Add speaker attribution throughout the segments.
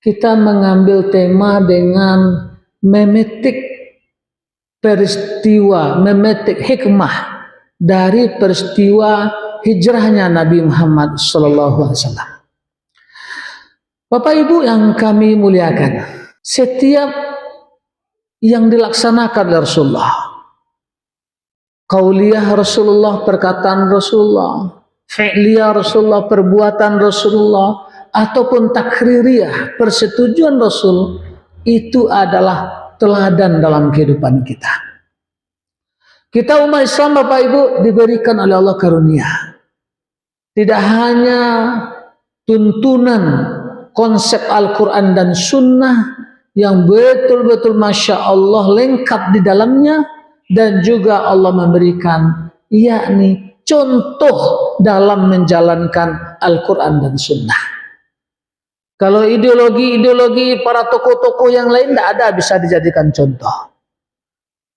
Speaker 1: kita mengambil tema dengan memetik peristiwa, memetik hikmah dari peristiwa hijrahnya Nabi Muhammad SAW. Bapak Ibu yang kami muliakan, setiap yang dilaksanakan oleh Rasulullah, qauliyah Rasulullah, perkataan Rasulullah, fi'liyah Rasulullah, perbuatan Rasulullah, ataupun takririyah, persetujuan Rasul, itu adalah teladan dalam kehidupan kita. Kita umat Islam Bapak Ibu diberikan oleh Allah karunia. Tidak hanya tuntunan konsep Al-Quran dan Sunnah yang betul-betul Masya Allah lengkap di dalamnya, dan juga Allah memberikan yakni contoh dalam menjalankan Al-Quran dan Sunnah. Kalau ideologi para tokoh-tokoh yang lain tidak ada bisa dijadikan contoh.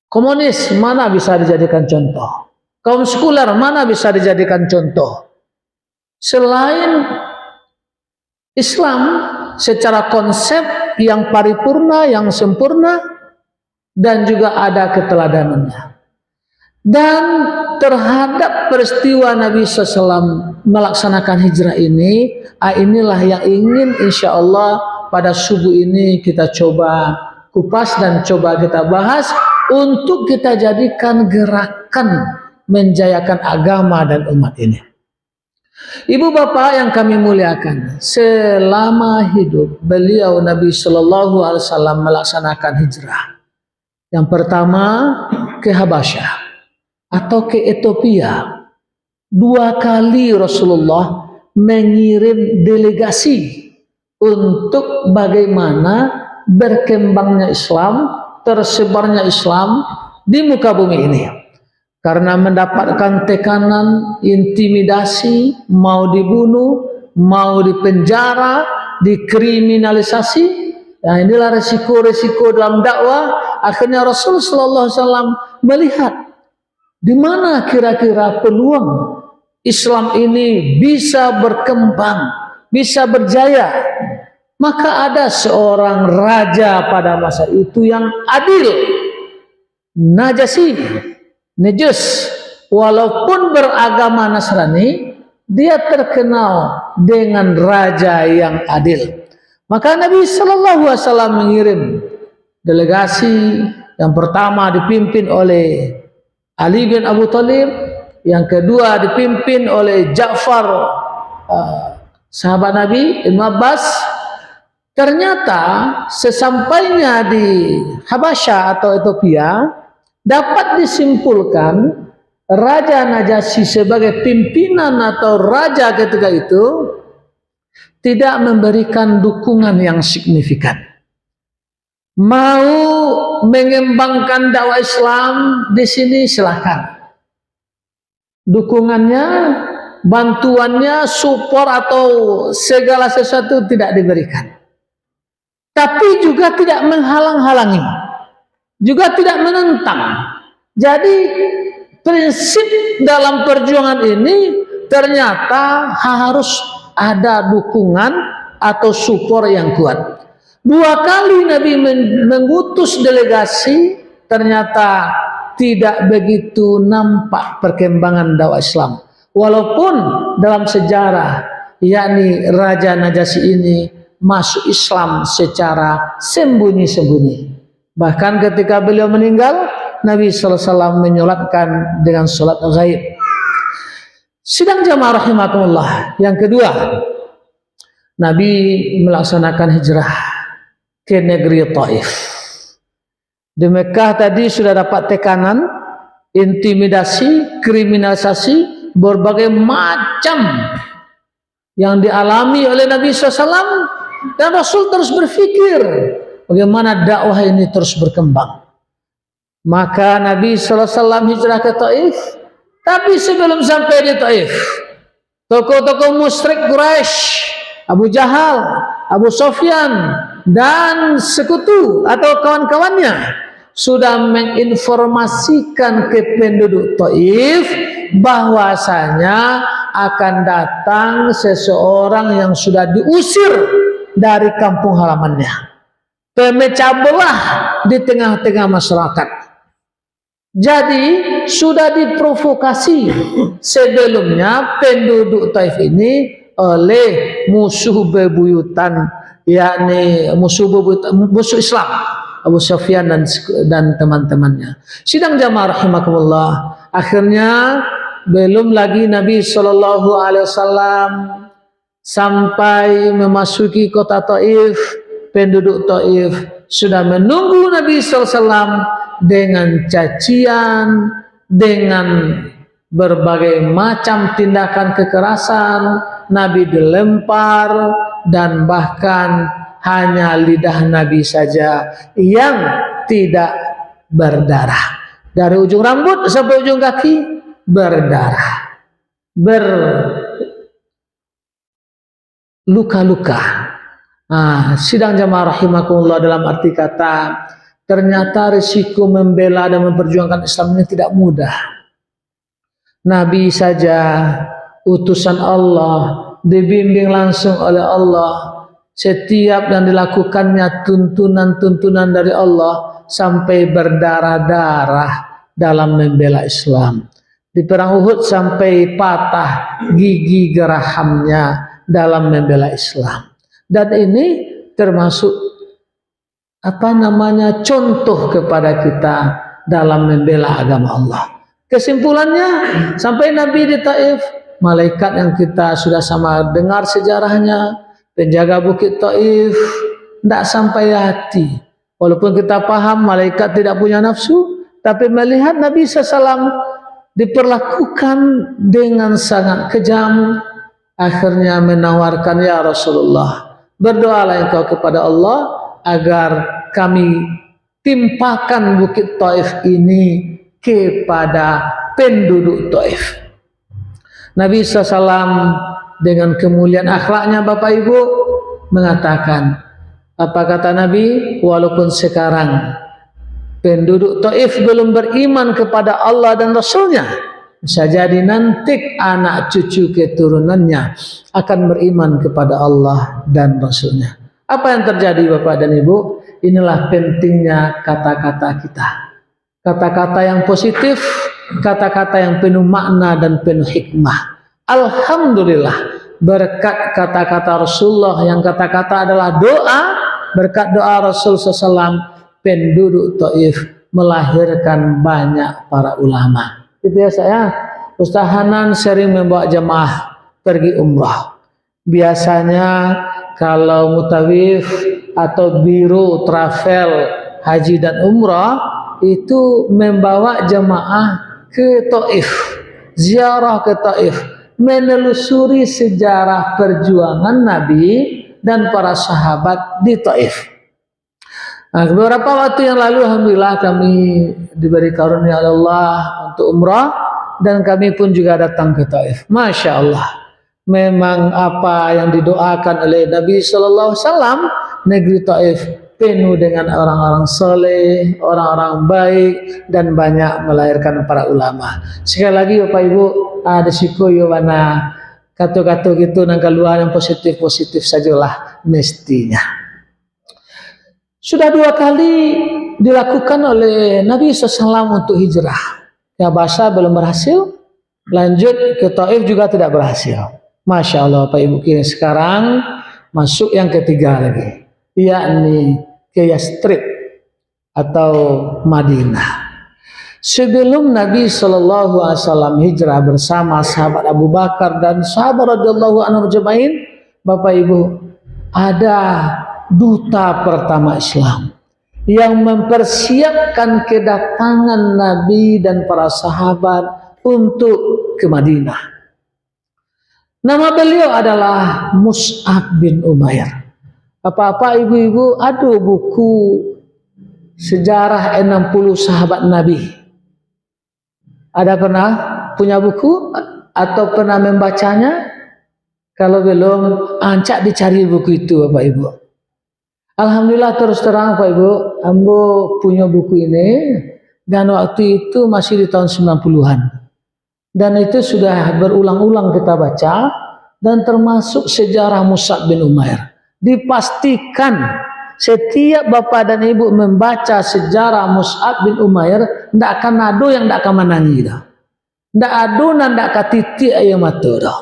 Speaker 1: Komunis mana bisa dijadikan contoh? Kaum sekuler mana bisa dijadikan contoh? Selain Islam secara konsep yang paripurna, yang sempurna, dan juga ada keteladanannya. Dan terhadap peristiwa Nabi SAW melaksanakan hijrah ini, inilah yang ingin insya Allah pada subuh ini kita coba kupas dan coba kita bahas untuk kita jadikan gerakan menjayakan agama dan umat ini. Ibu bapak yang kami muliakan, selama hidup beliau Nabi SAW melaksanakan hijrah. Yang pertama ke Habasyah atau ke Ethiopia. 2 kali Rasulullah mengirim delegasi untuk bagaimana berkembangnya Islam, tersebarnya Islam di muka bumi ini. Karena mendapatkan tekanan, intimidasi, mau dibunuh, mau dipenjara, dikriminalisasi. Nah, inilah resiko-resiko dalam dakwah. Akhirnya Rasul SAW melihat di mana kira-kira peluang Islam ini bisa berkembang, bisa berjaya. Maka ada seorang raja pada masa itu yang adil, Najasyi, Najus, walaupun beragama Nasrani, dia terkenal dengan raja yang adil. Maka Nabi SAW mengirim delegasi. Yang pertama dipimpin oleh Ali bin Abu Thalib, yang kedua dipimpin oleh Ja'far, sahabat Nabi, Ibn Abbas. Ternyata sesampainya di Habasyah atau Ethiopia, dapat disimpulkan Raja Najasyi sebagai pimpinan atau raja ketika itu tidak memberikan dukungan yang signifikan. Mau mengembangkan dakwah Islam di sini silakan. Dukungannya, bantuannya, support atau segala sesuatu tidak diberikan. Tapi juga tidak menghalang-halangi, juga tidak menentang. Jadi prinsip dalam perjuangan ini ternyata harus ada dukungan atau support yang kuat. 2 kali Nabi mengutus delegasi, ternyata tidak begitu nampak perkembangan dakwah Islam. Walaupun dalam sejarah, yakni Raja Najasyi ini masuk Islam secara sembunyi-sembunyi. Bahkan ketika beliau meninggal, Nabi SAW menyolatkan dengan sholat ghaib. Sidang jamaah rahimakumullah. Yang kedua, Nabi melaksanakan hijrah ke negeri Taif. Di Mekah tadi sudah dapat tekanan, intimidasi, kriminalisasi, berbagai macam yang dialami oleh Nabi SAW, dan Rasul terus berpikir bagaimana dakwah ini terus berkembang. Maka Nabi SAW hijrah ke Taif. Tapi sebelum sampai di Taif, tokoh-tokoh musyrik Quraisy, Abu Jahal, Abu Sufyan, dan sekutu atau kawan-kawannya sudah menginformasikan ke penduduk Taif bahwasanya akan datang seseorang yang sudah diusir dari kampung halamannya. Pemecah belah di tengah-tengah masyarakat. Jadi sudah diprovokasi sebelumnya penduduk Taif ini oleh musuh bebuyutan, yakni musuh Islam, Abu Sufyan dan teman-temannya. Sidang jamaah rahimakumullah, akhirnya belum lagi Nabi Shallallahu Alaihi Wasallam sampai memasuki kota Taif, penduduk Taif sudah menunggu Nabi Sallallahu Alaihi Wasallam dengan cacian, dengan berbagai macam tindakan kekerasan. Nabi dilempar dan bahkan hanya lidah Nabi saja yang tidak berdarah. Dari ujung rambut sampai ujung kaki berdarah, berluka-luka. Sidang jamaah rahimakumullah, dalam arti kata, ternyata risiko membela dan memperjuangkan Islam ini tidak mudah. Nabi saja utusan Allah, dibimbing langsung oleh Allah, setiap yang dilakukannya tuntunan-tuntunan dari Allah, sampai berdarah-darah dalam membela Islam. Di perang Uhud sampai patah gigi gerahamnya dalam membela Islam. Dan ini termasuk contoh kepada kita dalam membela agama Allah. Kesimpulannya, sampai Nabi di Taif, malaikat yang kita sudah sama dengar sejarahnya, penjaga bukit Taif, tidak sampai hati. Walaupun kita paham malaikat tidak punya nafsu, tapi melihat Nabi SAW diperlakukan dengan sangat kejam, akhirnya menawarkan, ya Rasulullah, berdoalah engkau kepada Allah agar kami timpakan bukit Taif ini kepada penduduk Taif. Nabi SAW dengan kemuliaan akhlaknya, Bapak Ibu, mengatakan, apa kata Nabi? Walaupun sekarang penduduk Taif belum beriman kepada Allah dan Rasulnya, bisa jadi nanti anak cucu keturunannya akan beriman kepada Allah dan Rasulnya. Apa yang terjadi Bapak dan Ibu? Inilah pentingnya kata-kata kita. Kata-kata yang positif, kata-kata yang penuh makna dan penuh hikmah. Alhamdulillah, berkat kata-kata Rasulullah yang kata-kata adalah doa, berkat doa Rasul SAW, penduduk Taif melahirkan banyak para ulama. Itu ya saya, Ustaz Hanan sering membawa jemaah pergi umrah. Biasanya kalau mutawif atau biro travel haji dan umrah itu membawa jemaah ke Taif, ziarah ke Taif, menelusuri sejarah perjuangan Nabi dan para sahabat di Taif. Beberapa waktu yang lalu alhamdulillah kami diberi karunia Allah untuk umrah dan kami pun juga datang ke Taif. Masya Allah, memang apa yang didoakan oleh Nabi Sallallahu Alaihi Wasallam, negeri Taif penuh dengan orang-orang soleh, orang-orang baik, dan banyak melahirkan para ulama. Sekali lagi Bapak Ibu, ada siko yowana kata-kata gitu nang keluar yang positif-positif sajalah mestinya. Sudah 2 kali dilakukan oleh Nabi SAW untuk hijrah. Ya, Habasya belum berhasil, lanjut ke Taif juga tidak berhasil. Masya Allah Bapak Ibu, sekarang masuk yang ketiga lagi, yakni ke Yastrib atau Madinah. Sebelum Nabi Shallallahu Alaihi Wasallam hijrah bersama sahabat Abu Bakar dan sahabat radhiyallahu anhum ajmain, Bapak Ibu, ada duta pertama Islam yang mempersiapkan kedatangan Nabi dan para sahabat untuk ke Madinah. Nama beliau adalah Mus'ab bin Umair. Bapak-bapak, ibu-ibu, ada buku sejarah 60 sahabat Nabi. Ada pernah punya buku atau pernah membacanya? Kalau belum, ancak dicari buku itu Bapak Ibu. Alhamdulillah terus terang Bapak Ibu, ambo punya buku ini dan waktu itu masih di tahun 90-an. Dan itu sudah berulang-ulang kita baca dan termasuk sejarah Mus'ab bin Umair. dipastikan setiap bapak dan ibu membaca sejarah Mus'ab bin Umair, ndak akan ada yang ndak akan menangi dah. Ndak adonan ndak akan titik air mata dah.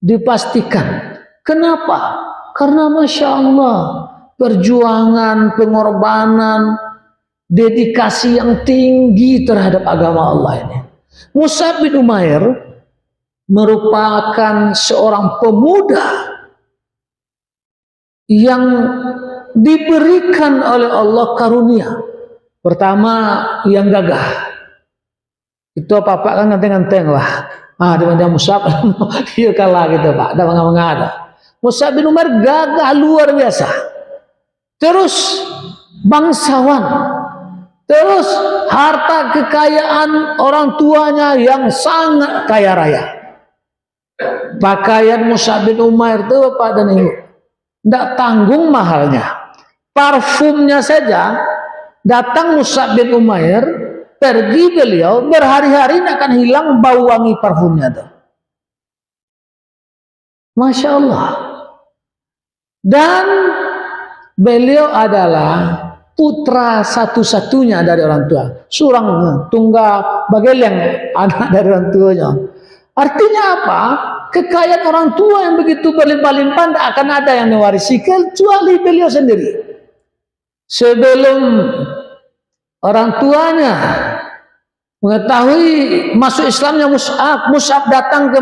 Speaker 1: Dipastikan. Kenapa? Karena Masya Allah, perjuangan, pengorbanan, dedikasi yang tinggi terhadap agama Allah ini. Mus'ab bin Umair merupakan seorang pemuda yang diberikan oleh Allah karunia. Pertama, yang gagah. Itu apa-apa kan nganteng-nganteng lah. Dia Mus'ab, iya kalah gitu Pak. Ada mengada. Mus'ab bin Umair gagah luar biasa. Terus bangsawan. Terus harta kekayaan orang tuanya yang sangat kaya raya. Pakaian Mus'ab bin Umair itu Bapak dan Ibu, tidak tanggung mahalnya. Parfumnya saja, datang Mus'ab bin Umair, pergi beliau, berhari-hari tidak akan hilang bau wangi parfumnya itu. Masya Allah. Dan beliau adalah putra satu-satunya dari orang tua. Surang tunggal bageleng, anak dari orang tuanya. Artinya apa? Kekayaan orang tua yang begitu berlimpah-limpah tidak akan ada yang mewarisi kecuali beliau sendiri. Sebelum orang tuanya mengetahui masuk Islamnya Mus'ab datang ke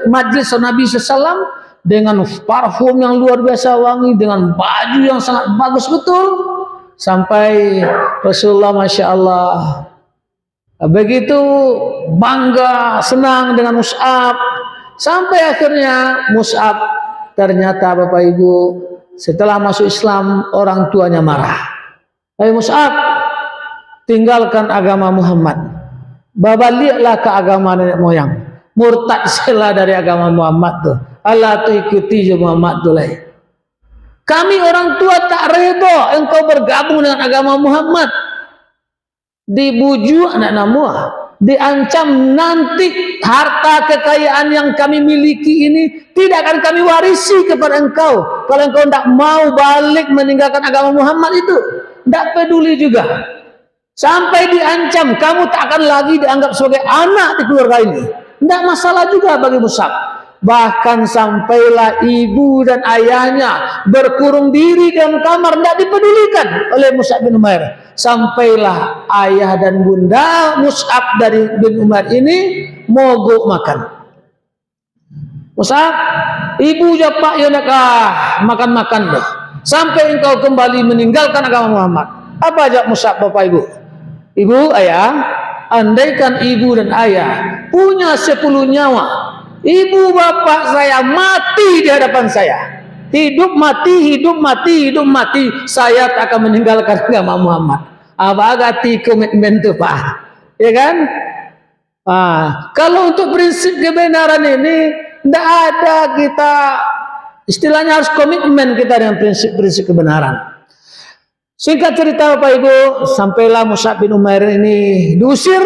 Speaker 1: majlis Nabi SAW dengan parfum yang luar biasa wangi, dengan baju yang sangat bagus betul, sampai Rasulullah Masya Allah begitu bangga, senang dengan Mus'ab, sampai akhirnya Mus'ab ternyata Bapak Ibu setelah masuk Islam orang tuanya marah. Hai Mus'ab, tinggalkan agama Muhammad, baliklah ke agama nenek moyang, murtad sela dari agama Muhammad tuh, Allah tuh ikuti Muhammad tuh lah. Kami orang tua tak reda engkau bergabung dengan agama Muhammad. Dibujuk anak namua, diancam nanti harta kekayaan yang kami miliki ini tidak akan kami warisi kepada engkau kalau engkau tidak mau balik meninggalkan agama Muhammad itu. Tidak peduli juga. Sampai diancam kamu tak akan lagi dianggap sebagai anak di keluarga ini. Tidak masalah juga bagi Mus'ab. Bahkan sampailah ibu dan ayahnya berkurung diri dalam kamar, tidak dipedulikan oleh Mus'ab bin Umair. Sampailah ayah dan bunda Mus'ab dari bin Umair ini mogok makan. Mus'ab, ibu pak ya makan-makan dah. Sampai engkau kembali meninggalkan agama Muhammad. Apa ajak Mus'ab Bapak Ibu? Ibu, ayah, andaikan ibu dan ayah punya 10 nyawa, ibu bapak saya mati di hadapan saya, hidup mati, hidup mati, hidup mati, saya tak akan meninggalkan agama Muhammad. Apa agati komitmen itu Pak? Ya kan? Kalau untuk prinsip kebenaran ini tidak ada, kita istilahnya harus komitmen kita dengan prinsip-prinsip kebenaran. Singkat cerita Bapak Ibu, sampailah Mus'ab bin Umair ini diusir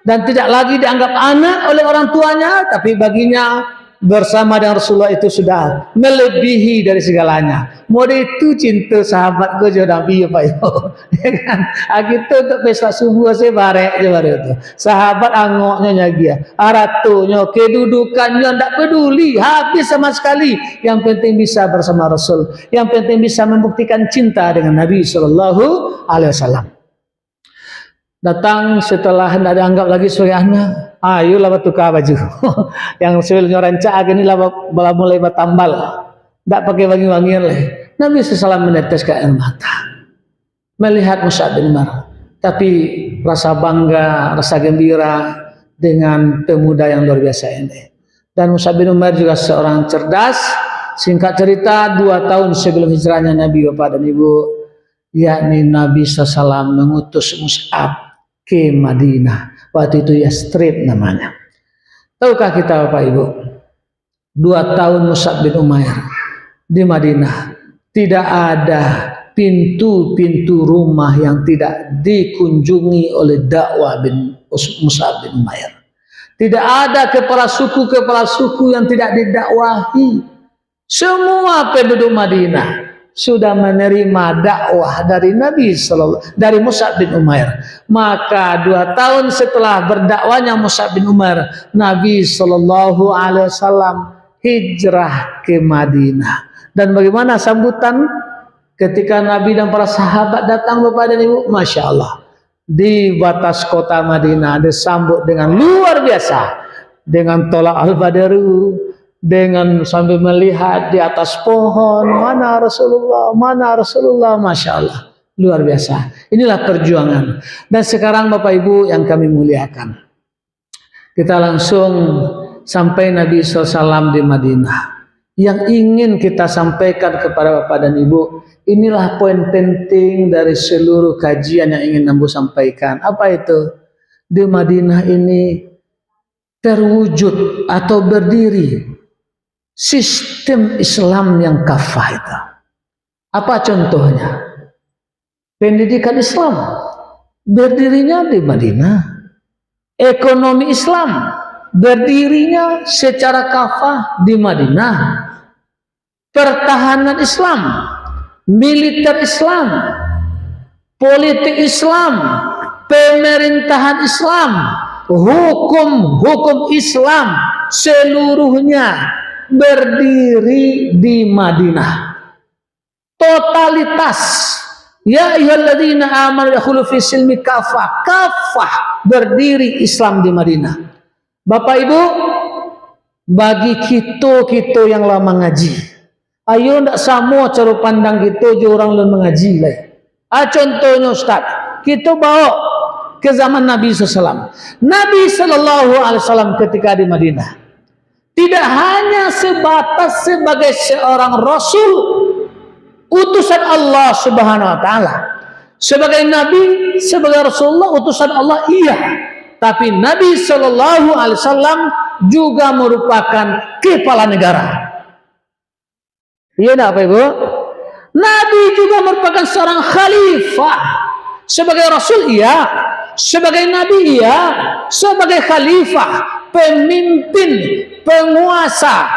Speaker 1: dan tidak lagi dianggap anak oleh orang tuanya, tapi baginya bersama dengan Rasulullah itu sudah melebihi dari segalanya. Mode itu cinta sahabat ke Nabi Pak Ibu. Ya kan? Kita untuk pesta subuh saya barek je baru itu. Sahabat angoknya nyagia, aratunya, kedudukannya tidak peduli, habis sama sekali. Yang penting bisa bersama Rasul, yang penting bisa membuktikan cinta dengan Nabi Sallallahu Alaihi Wasallam. Datang setelah tidak dianggap lagi sebagai anak, ayolah tukar baju. Yang sebelumnya rancak ini lah mulai bertambal, tidak pakai wangi-wangian lah. Nabi SAW meneteskan air mata melihat Mus'ab bin Umair, tapi rasa bangga, rasa gembira dengan pemuda yang luar biasa ini. Dan Mus'ab bin Umair juga seorang cerdas. Singkat cerita, 2 tahun sebelum hijrahnya Nabi Bapak dan Ibu, yakni Nabi SAW mengutus Mus'ab ke Madinah. Waktu itu Yastrib namanya. Tahukah kita Bapak Ibu, 2 tahun Mus'ab bin Umair di Madinah, tidak ada pintu-pintu rumah yang tidak dikunjungi oleh dakwah bin Mus'ab bin Umair. Tidak ada kepala suku yang tidak didakwahi. Semua penduduk Madinah sudah menerima dakwah dari Nabi dari Mus'ab bin Umair. Maka 2 tahun setelah berdakwanya Mus'ab bin Umair, Nabi SAW hijrah ke Madinah. Dan bagaimana sambutan ketika Nabi dan para sahabat datang kepada Ibu? Masya Allah, di batas kota Madinah disambut dengan luar biasa, dengan tolak al-badru, dengan sambil melihat di atas pohon, mana Rasulullah, Masya Allah, luar biasa. Inilah perjuangan. Dan sekarang Bapak Ibu yang kami muliakan, kita langsung sampai Nabi SAW di Madinah. Yang ingin kita sampaikan kepada Bapak dan Ibu, inilah poin penting dari seluruh kajian yang ingin Nabi sampaikan. Apa itu? Di Madinah ini terwujud atau berdiri sistem Islam yang kafah itu. Apa contohnya? Pendidikan Islam berdirinya di Madinah. Ekonomi Islam berdirinya secara kafah di Madinah. Pertahanan Islam, militer Islam, politik Islam, pemerintahan Islam, hukum Islam seluruhnya berdiri di Madinah. Totalitas. Ya ayyuhalladzina amanu yadkhulu fi silmi kafah. Kafah berdiri Islam di Madinah. Bapak Ibu, bagi kita yang lama ngaji, ayo ndak sama cara pandang kita je orang lain mengaji lah. Contohnya Ustaz, kita bawa ke zaman Nabi SAW. Nabi SAW ketika di Madinah tidak hanya sebatas sebagai seorang Rasul, utusan Allah Subhanahu Wa Taala, sebagai Nabi, sebagai Rasulullah, utusan Allah, iya. Tapi Nabi SAW juga merupakan kepala negara. Iya enggak Pak Ibu? Nabi juga merupakan seorang khalifah. Sebagai Rasul iya, sebagai Nabi iya, sebagai khalifah, pemimpin, penguasa.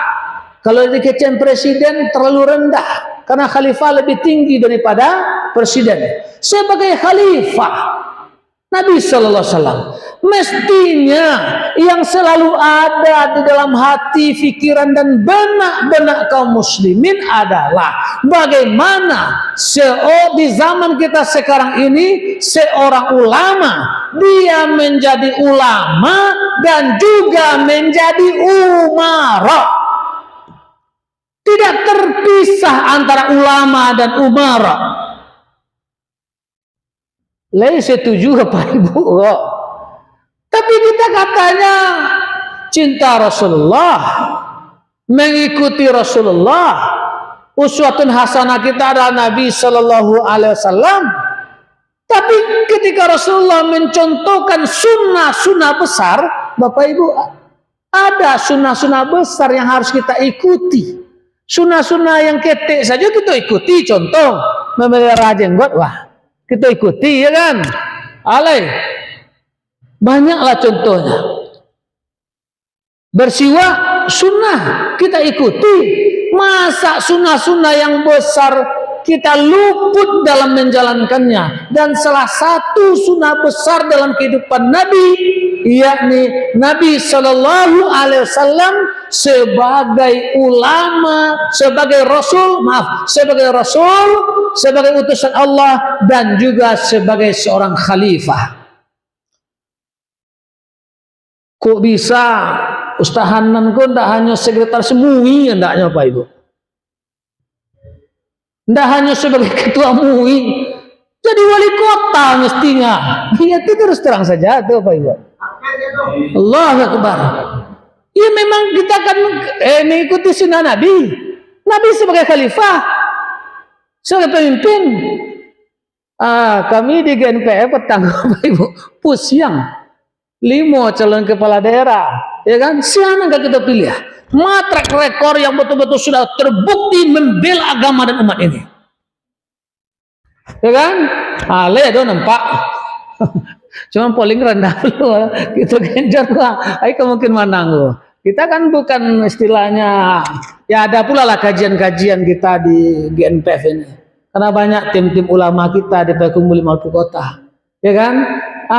Speaker 1: Kalau dikecam presiden terlalu rendah, karena khalifah lebih tinggi daripada presiden. Sebagai khalifah Nabi Sallallahu Alaihi Wasallam, mestinya yang selalu ada di dalam hati, pikiran dan benak-benak kaum muslimin adalah bagaimana di zaman kita sekarang ini seorang ulama dia menjadi ulama dan juga menjadi umara. Tidak terpisah antara ulama dan umara. Saya setuju Bapak Ibu. Tapi kita katanya cinta Rasulullah, mengikuti Rasulullah. Uswatun hasanah kita adalah Nabi Sallallahu Alaihi Wasallam. Tapi ketika Rasulullah mencontohkan sunnah-sunnah besar, Bapak Ibu, ada sunnah-sunnah besar yang harus kita ikuti. Sunnah-sunnah yang ketek saja kita ikuti. Contoh memelihara jenggot, wah kita ikuti, ya kan? Alay, banyaklah contohnya. Bersiwak sunnah kita ikuti. Masa sunnah-sunnah yang besar kita luput dalam menjalankannya? Dan salah satu sunnah besar dalam kehidupan Nabi, yakni Nabi Sallallahu Alaihi Wasallam sebagai ulama, sebagai Rasul, sebagai utusan Allah dan juga sebagai seorang khalifah. Kok bisa Ustaz Hanan kok tidak hanya sekretaris MUI, hendaknya Pak Ibu? Tidak hanya sebagai ketua MUI, jadi wali kota mestinya. Ya itu terus terang saja tuh Pak Ibu. Allahu Akbar. Ya memang kita akan mengikuti sunnah Nabi. Nabi sebagai khalifah, sebagai pemimpin. Kami di GNPF petang Bapak Ibu, pusing 5 calon kepala daerah, ya kan? Siapa yang kita pilih? Track rekor yang betul-betul sudah terbukti membela agama dan umat ini, ya kan? Ale do nampak. Cuma polling rendah dulu, gitu Ganjar lah. Ayo mungkin menang loh. Kita kan bukan istilahnya, ya ada pula lah kajian-kajian kita di GNPF ini. Karena banyak tim-tim ulama kita di Payakumbuh Maluku Kota. Ya kan?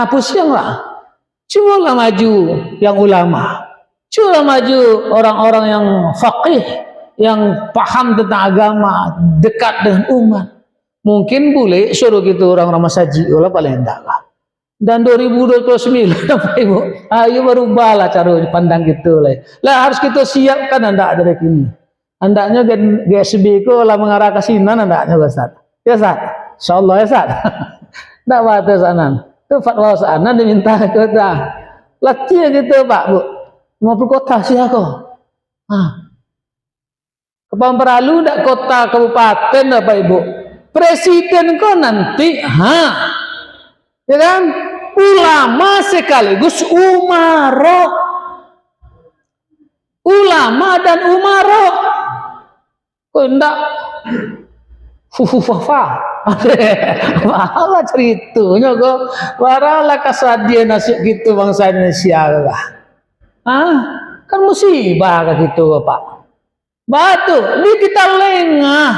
Speaker 1: Pusing lah. Cobalah maju yang ulama. Cobalah maju orang-orang yang faqih, yang paham tentang agama, dekat dengan umat. Mungkin boleh suruh kita orang-orang masaji, olah paling enggak lah. Dan 2029 Bapak Ibu, ayo berubahlah cara pandang gitu lah. Lah harus kita siapkan anda dari kini. Andaknya GSB itu lah mengarah ke sini, andaknya Ustaz. Ya Ustaz, insyaallah ya Ustaz. Ndak batas sana. Itu fatwa sana diminta kita. Latih gitu Pak Bu. Mau ke kota sih aku. Kepamperlu ndak kota kabupaten Bapak Ibu. Presiden kok nanti, ya kan? Ulama sekaligus umaro. Ulama dan umaro. Kok ndak apa ceritanya kok waralah kasadian nasib gitu bangsa Indonesia lah. Kan musibah kayak gitu Pak. Batu, ini kita lengah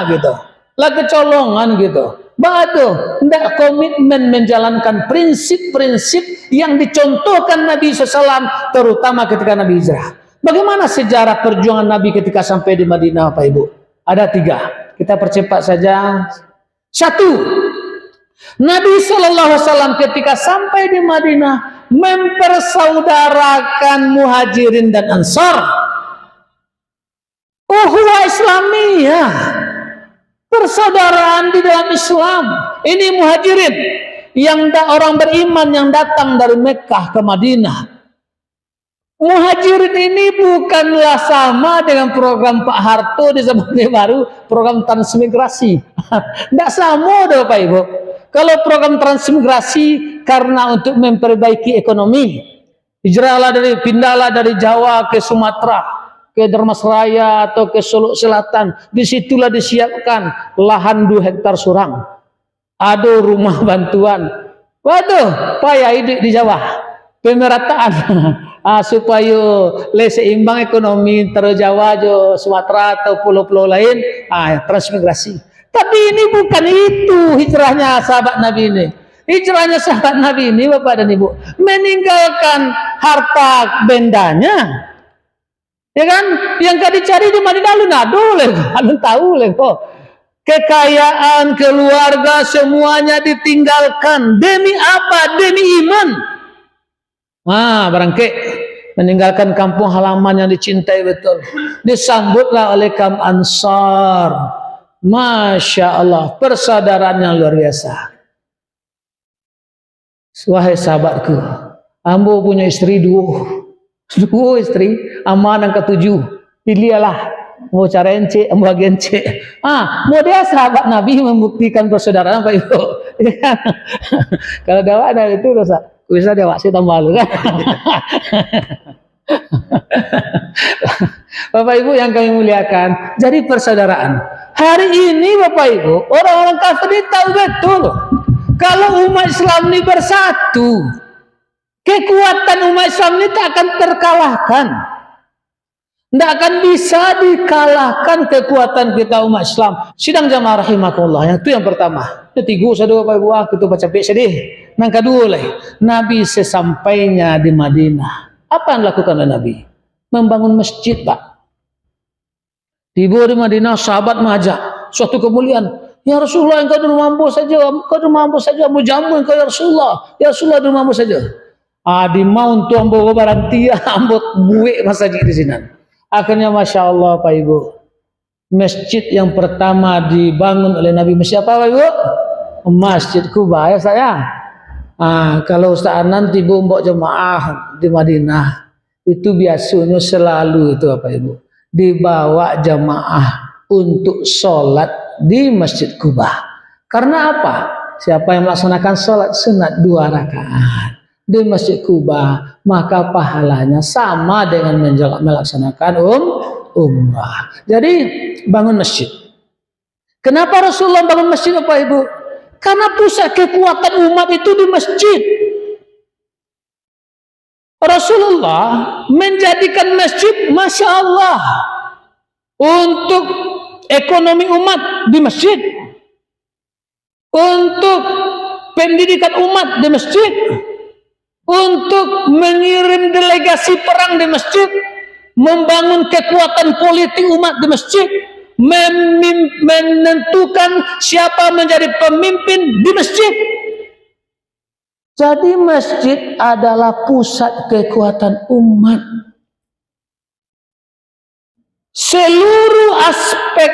Speaker 1: gitu. Lah kecolongan gitu. Batu, tidak komitmen menjalankan prinsip-prinsip yang dicontohkan Nabi SAW, terutama ketika Nabi hijrah. Bagaimana sejarah perjuangan Nabi ketika sampai di Madinah, Pak Ibu? Ada 3. Kita percepat saja. 1. Nabi SAW ketika sampai di Madinah mempersaudarakan Muhajirin dan Ansar. Ukhuwah Islamiyah. Persaudaraan di dalam Islam. Ini Muhajirin yang orang beriman yang datang dari Mekah ke Madinah. Muhajirin ini bukanlah sama dengan program Pak Harto di zaman baru, program transmigrasi. Tidak sama Bapak Ibu. Kalau program transmigrasi karena untuk memperbaiki ekonomi, pindahlah dari Jawa ke Sumatera, ke Dharmasraya atau ke Solo Selatan. Disitulah disiapkan lahan 2 hektar surang. Ada rumah bantuan. Waduh, payah hidup di Jawa. Pemerataan supaya seimbang ekonomi antara Jawa, Sumatera atau pulau-pulau lain. Transmigrasi. Tapi ini bukan itu hijrahnya sahabat Nabi ini. Hijrahnya sahabat Nabi ini Bapak dan Ibu meninggalkan harta bendanya. Ya kan? Yang gak dicari di Madinah lu tahu kok. Kekayaan, keluarga semuanya ditinggalkan. Demi apa? Demi iman. Barangke meninggalkan kampung halaman yang dicintai betul. Disambutlah oleh kaum Ansar. Masya Allah, persaudaraan yang luar biasa. Wahai sahabatku, ambo punya istri 2 istri, aman yang ke-7. Pilihlah mau cara encik, mau bagian cek. Mau dia sahabat Nabi membuktikan persaudaraan Pak Ibu. Kalau dakwah ada itu bisa dia waksi tambah lu kan. Bapak Ibu yang kami muliakan, jadi persaudaraan. Hari ini Bapak Ibu, orang-orang kafir tahu betul kalau umat Islam ini bersatu, kekuatan umat Islam ini tak akan terkalahkan. Tidak akan bisa dikalahkan kekuatan kita umat Islam. Sidang jamaah rahimakumullah. Yang itu yang pertama. Ketiga, sadua Pak Ibu, kita baca sedih. Yang kedua, Nabi sesampainya di Madinah. Apa yang dilakukan oleh Nabi? Membangun masjid, Pak. Tiba di Madinah, sahabat mengajak suatu kemuliaan. Ya Rasulullah, engkau di mampu saja, mau jamu engkau ya Rasulullah. Ya Rasulullah di mampu saja. Di mau untuk ambo barantia, ambo buik masjid di sini. Akhirnya Masya Allah Pak Ibu, masjid yang pertama dibangun oleh Nabi Masjid apa Pak Ibu? Masjid Kuba ya saya. Kalau Ustaz nanti bombok jemaah di Madinah, itu biasanya selalu itu Pak Ibu, dibawa jemaah untuk sholat di Masjid Kuba. Karena apa? Siapa yang melaksanakan sholat sunat 2 rakaat di Masjid Kuba, maka pahalanya sama dengan melaksanakan umrah. Jadi bangun masjid. Kenapa Rasulullah bangun masjid Bapak Ibu? Karena pusat kekuatan umat itu di masjid. Rasulullah menjadikan masjid, Masya Allah, untuk ekonomi umat di masjid, untuk pendidikan umat di masjid, untuk mengirim delegasi perang di masjid, membangun kekuatan politik umat di masjid, menentukan siapa menjadi pemimpin di masjid. Jadi masjid adalah pusat kekuatan umat. Seluruh aspek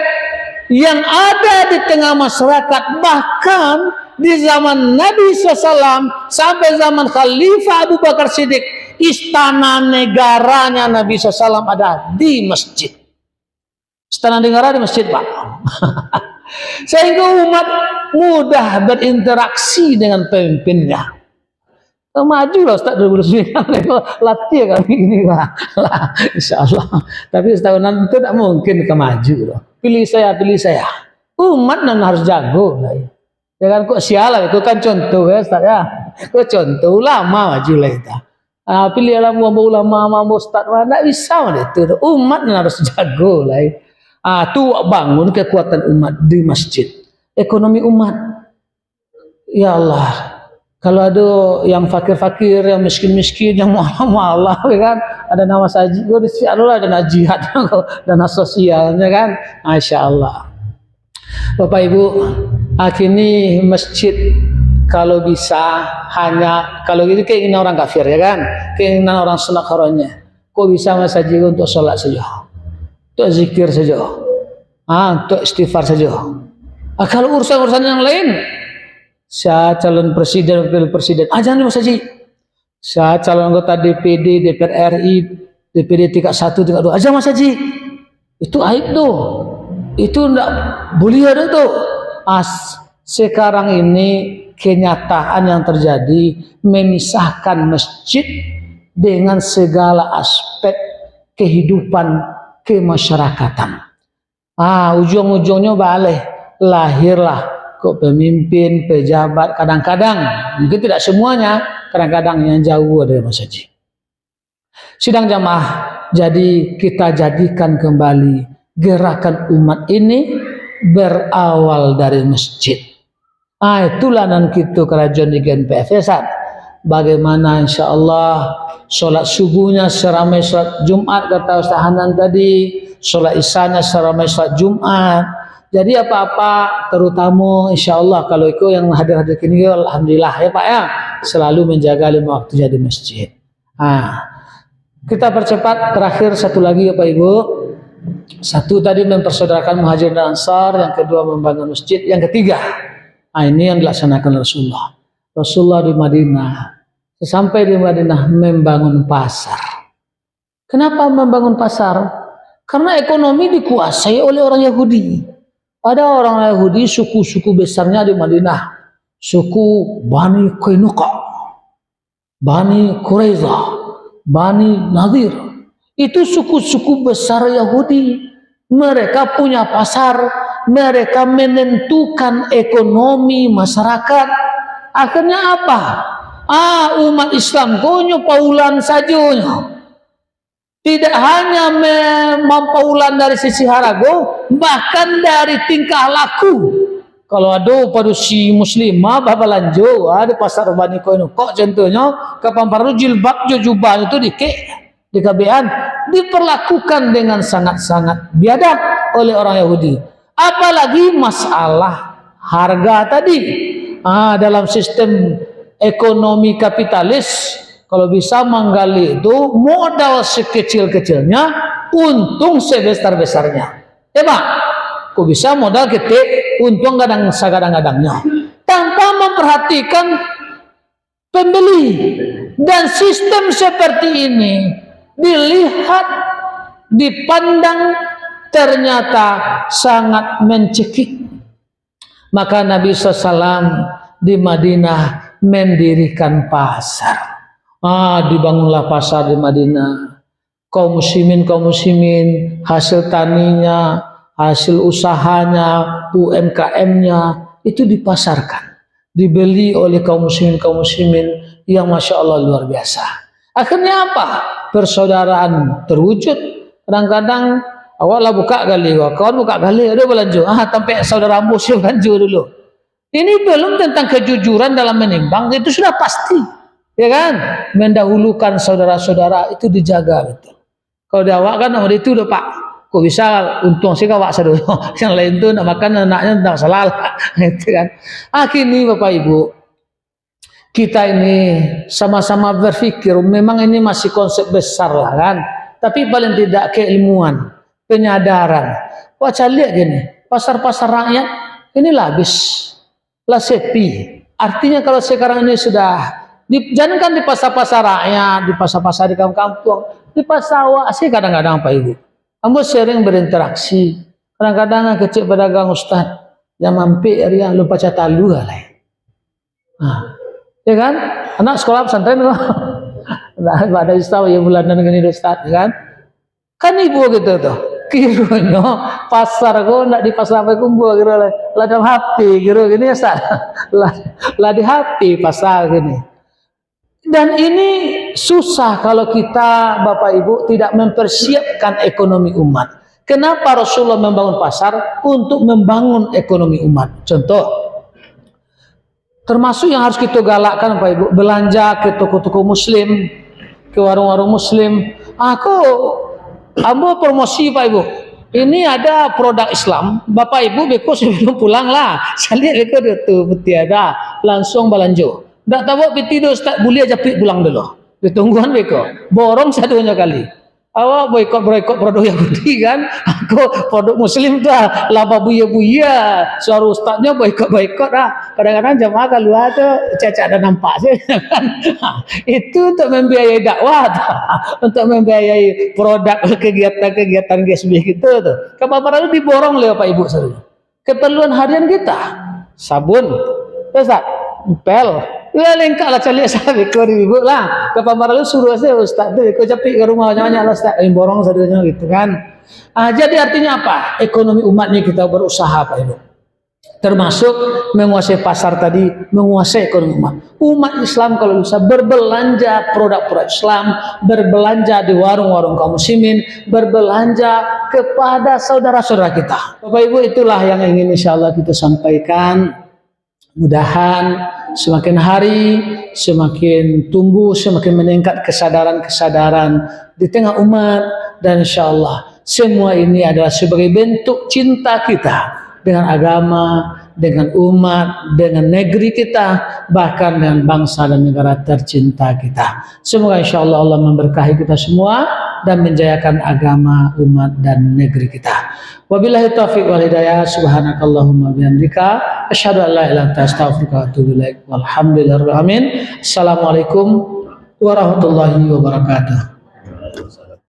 Speaker 1: yang ada di tengah masyarakat, bahkan di zaman Nabi SAW sampai zaman Khalifah Abu Bakar Siddiq, istana negaranya Nabi SAW ada di masjid. Istana negara di masjid, Pak. Sehingga umat mudah berinteraksi dengan pemimpinnya. Maju lah Ustaz 2009, latih kami ini lah, insya Allah. Tapi setahunan itu tidak mungkin kemaju loh. Pilih saya. Umat nan harus jago lah. Jangan kok sialah, itu kan contoh ya Ustaz ya. Kok contoh ulama maju lah itu. Pilihlah ulama Ustaz, tidak bisa itu. Umat nan harus jago lah. Tu bangun kekuatan umat di masjid. Ekonomi umat. Ya Allah. Kalau ada yang fakir-fakir, yang miskin-miskin, yang mualah, kan? Ada nama saji, ada dana jihad, dana sosialnya kan? Masya Allah. Bapak Ibu, akhirnya masjid kalau bisa hanya, kalau gitu keinginan orang kafir ya kan? Keinginan orang sunat karonnya. Kok bisa masjid untuk sholat saja? Untuk zikir saja? Untuk istighfar saja? Kalau urusan-urusan yang lain, saya calon presiden, wakil presiden, jangan Mas Haji. Saya calon anggota DPD, DPR RI, DPD tingkat 1, tingkat 2, aja Mas Haji. Itu aib tuh. Itu enggak boleh ada tuh. Sekarang ini kenyataan yang terjadi memisahkan masjid dengan segala aspek kehidupan kemasyarakatan. Ujung-ujungnya balik lahirlah kok pemimpin, pejabat, kadang-kadang, mungkin tidak semuanya, kadang-kadang yang jauh dari masjid. Sidang jamaah, jadi kita jadikan kembali gerakan umat ini berawal dari masjid. Itulah nan kita kerajaan di GNPF-an. Bagaimana insya Allah sholat subuhnya seramai sholat Jumat, kata Ustaz Hanan tadi, sholat isanya seramai sholat Jumat. Jadi apa-apa, terutama insya Allah kalau itu yang hadir-hadir kini, alhamdulillah ya Pak ya, selalu menjaga 5 waktunya di masjid. Kita percepat. Terakhir satu lagi ya Pak Ibu. Satu tadi mempersaudarakan Muhajirin dan Ansar, yang kedua membangun masjid, yang ketiga, ini yang dilaksanakan Rasulullah. Rasulullah di Madinah, sampai di Madinah membangun pasar. Kenapa membangun pasar? Karena ekonomi dikuasai oleh orang Yahudi. Ada orang Yahudi, suku-suku besarnya di Madinah, suku Bani Qainuqa, Bani Quraidah, Bani Nadir. Itu suku-suku besar Yahudi. Mereka punya pasar, mereka menentukan ekonomi masyarakat. Akhirnya apa? Umat Islam konyo paulan saja. Tidak hanya mempaulan dari sisi harago, bahkan dari tingkah laku. Kalau ada pada si muslimah babalanjo, ada pasar Bani Qainuqa contohnya, kapan baru jilbab jubah itu di kabean diperlakukan dengan sangat-sangat biadab oleh orang Yahudi. Apalagi masalah harga tadi. Dalam sistem ekonomi kapitalis, kalau bisa menggali itu modal sekecil-kecilnya, untung sebesar-besarnya. Pak, kok bisa modal gede, untung kadang-kadangnya, tanpa memperhatikan pembeli. Dan sistem seperti ini dilihat, dipandang, ternyata sangat mencekik. Maka Nabi SAW di Madinah mendirikan pasar. Dibangunlah pasar di Madinah. Kaum muslimin hasil taninya, hasil usahanya, UMKM-nya itu dipasarkan, dibeli oleh kaum muslimin yang masya Allah luar biasa. Akhirnya apa? Persaudaraan terwujud. Kadang-kadang awak lah buka gali, kawan buka gali, ada belanja. Sampai saudara ambo sih belanja dulu. Ini belum tentang kejujuran dalam menimbang, itu sudah pasti, ya kan? Mendahulukan saudara-saudara itu dijaga betul. Kalau di awak kan nomor itu udah Pak, kok bisa untung sih kawak saudara, yang lain tuh nak makan anaknya tidak salah, gitu kan? Akhirnya Bapak Ibu, kita ini sama-sama berpikir, memang ini masih konsep besar lah kan, tapi paling tidak keilmuan, penyadaran. Wah, lihat gini, pasar-pasar rakyat ini lah habis, lah sepi. Artinya kalau sekarang ini sudah jangan di pasar-pasar rakyat, di pasar-pasar di kampung-kampung, di pasar awak sih kadang-kadang Pak Ibu, ambo sering berinteraksi. Kadang-kadang kecil pedagang Ustaz, yang mampir dia lupa catalu lah. Ya kan? Anak sekolah pesantren kok. Ada Ustaz ya bulanan gini Ustaz, ya kan? Kan ibu gitu tuh. Kiranya pasar kok ndak di pasar apa kumpul kira lah dalam HP kira gini ya Ustaz. Lah di HP pasar gini. Dan ini susah kalau kita Bapak Ibu tidak mempersiapkan ekonomi umat. Kenapa Rasulullah membangun pasar? Untuk membangun ekonomi umat. Contoh, termasuk yang harus kita galakkan Bapak Ibu, belanja ke toko-toko muslim, ke warung-warung muslim. Ambo promosi Pak Ibu. Ini ada produk Islam, Bapak Ibu beko sebelum pulang lah. Saya lihat beko itu putih ada, langsung belanja. Tak tahu tidur Ustaz boleh japit pulang dulu. Ditungguan beko. Borong satunya kali. Awak boikot produk Yahudi kan? Aku produk Muslim tuh laba buya-buya. Suara ustaznya boikot dah. Kadang-kadang jamaah keluar tuh cacat dan nampak sih. Itu untuk membiayai dakwah, untuk membiayai produk kegiatan-kegiatan GSB gitu tuh. Kapan lalu diborong oleh Pak Ibu saudara. Keperluan harian kita, sabun, Ustaz, pel. Ya lengkap lah cari saya beko ibu lah. Kapan lalu suruh saya Ustaz tu beko capik ke rumah banyak lah Ustaz. Borong saudanya gitu kan. Jadi artinya apa? Ekonomi umat ini kita berusaha Pak Ibu. Termasuk menguasai pasar tadi, menguasai ekonomi umat. Umat Islam kalau bisa berbelanja produk-produk Islam, berbelanja di warung-warung kaum muslimin, berbelanja kepada saudara-saudara kita. Bapak Ibu, itulah yang ingin insyaallah kita sampaikan. Mudahan semakin hari semakin tumbuh, semakin meningkat kesadaran-kesadaran di tengah umat, dan insyaallah semua ini adalah sebagai bentuk cinta kita dengan agama, dengan umat, dengan negeri kita, bahkan dengan bangsa dan negara tercinta kita. Semoga insyaallah Allah memberkahi kita semua dan menjayakan agama, umat dan negeri kita. Wabillahi taufiq wal hidayah. Subhanakallahumma bihamdika asyhadu an la ilaha illa anta astaghfiruka wa atubu ilaik. Walhamdulillahirabbil alamin. Assalamualaikum warahmatullahi wabarakatuh.